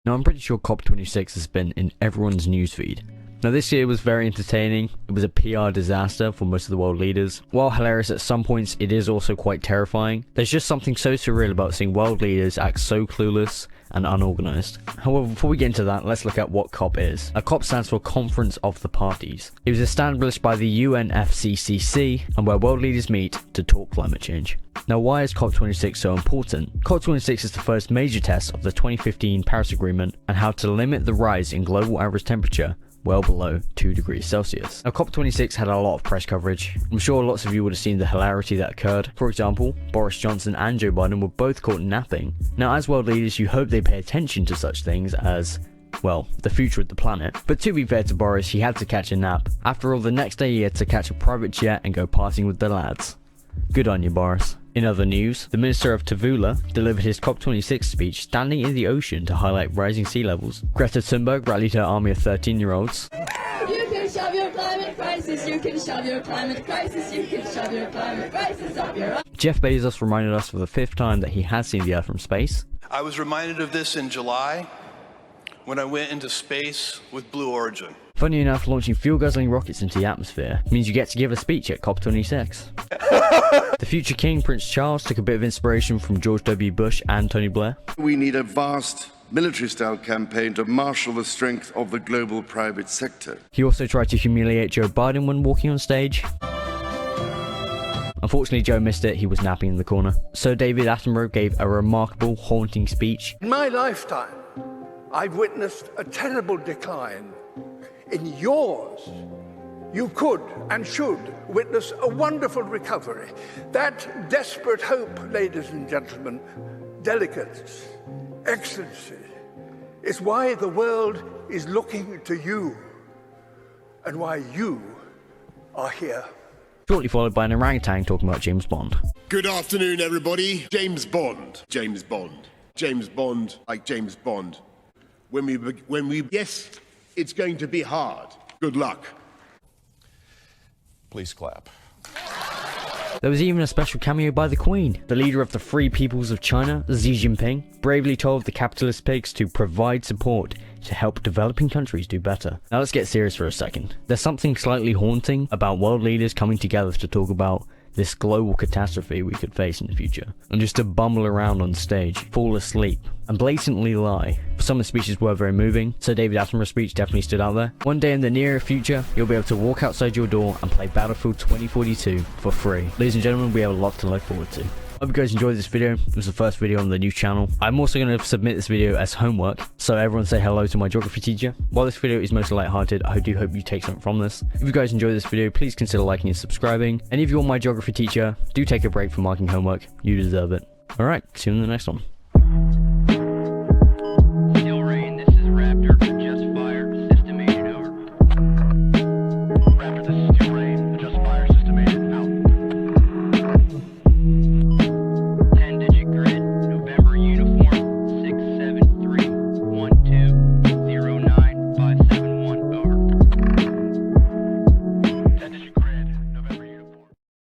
Now I'm pretty sure COP26 has been in everyone's newsfeed. Now this year was very entertaining. It was a PR disaster for most of the world leaders. While hilarious at some points, it is also quite terrifying. There's just something so surreal about seeing world leaders act so clueless and unorganized. However, before we get into that, let's look at what COP is. A COP stands for Conference of the Parties. It was established by the UNFCCC and where world leaders meet to talk climate change. Now why is COP26 so important? COP26 is the first major test of the 2015 Paris Agreement and how to limit the rise in global average temperature well below 2 degrees Celsius. Now COP26 had a lot of press coverage. I'm sure lots of you would have seen the hilarity that occurred. For example, Boris Johnson and Joe Biden were both caught napping. Now as world leaders, you hope they pay attention to such things as, well, the future of the planet. But to be fair to Boris, he had to catch a nap. After all, the next day he had to catch a private jet and go partying with the lads. Good on you, Boris. In other news, the Minister of Tuvalu delivered his COP26 speech standing in the ocean to highlight rising sea levels. Greta Thunberg rallied her army of 13-year-olds. You can shove your climate crisis, you can shove your climate crisis, you can shove your climate crisis up your ass. Jeff Bezos reminded us for the 5th time that he has seen the Earth from space. I was reminded of this in July when I went into space with Blue Origin. Funny enough, launching fuel-guzzling rockets into the atmosphere means you get to give a speech at COP26. The future king, Prince Charles, took a bit of inspiration from George W. Bush and Tony Blair. We need a vast military-style campaign to marshal the strength of the global private sector. He also tried to humiliate Joe Biden when walking on stage. Unfortunately, Joe missed it. He was napping in the corner. Sir David Attenborough gave a remarkable, haunting speech. In my lifetime, I've witnessed a terrible decline. In yours, you could and should witness a wonderful recovery. That desperate hope, ladies and gentlemen, delegates, excellency, is why the world is looking to you and why you are here. Shortly followed by an orangutan talking about James Bond. Good afternoon, everybody. James Bond. James Bond. James Bond, like James Bond. When we, yes, it's going to be hard. Good luck. Please clap. There was even a special cameo by the Queen. The leader of the Free Peoples of China, Xi Jinping, bravely told the capitalist pigs to provide support to help developing countries do better. Now let's get serious for a second. There's something slightly haunting about world leaders coming together to talk about this global catastrophe we could face in the future, and just to bumble around on stage, fall asleep, and blatantly lie. Some of the speeches were very moving. Sir David Attenborough's speech definitely stood out there. One day in the near future, you'll be able to walk outside your door and play Battlefield 2042 for free. Ladies and gentlemen, we have a lot to look forward to. Hope you guys enjoyed this video. It was the first video on the new channel. I'm also going to submit this video as homework, so everyone say hello to my geography teacher. While this video is mostly lighthearted, I do hope you take something from this. If you guys enjoyed this video, please consider liking and subscribing. And if you're my geography teacher, do take a break from marking homework. You deserve it. Alright, see you in the next one.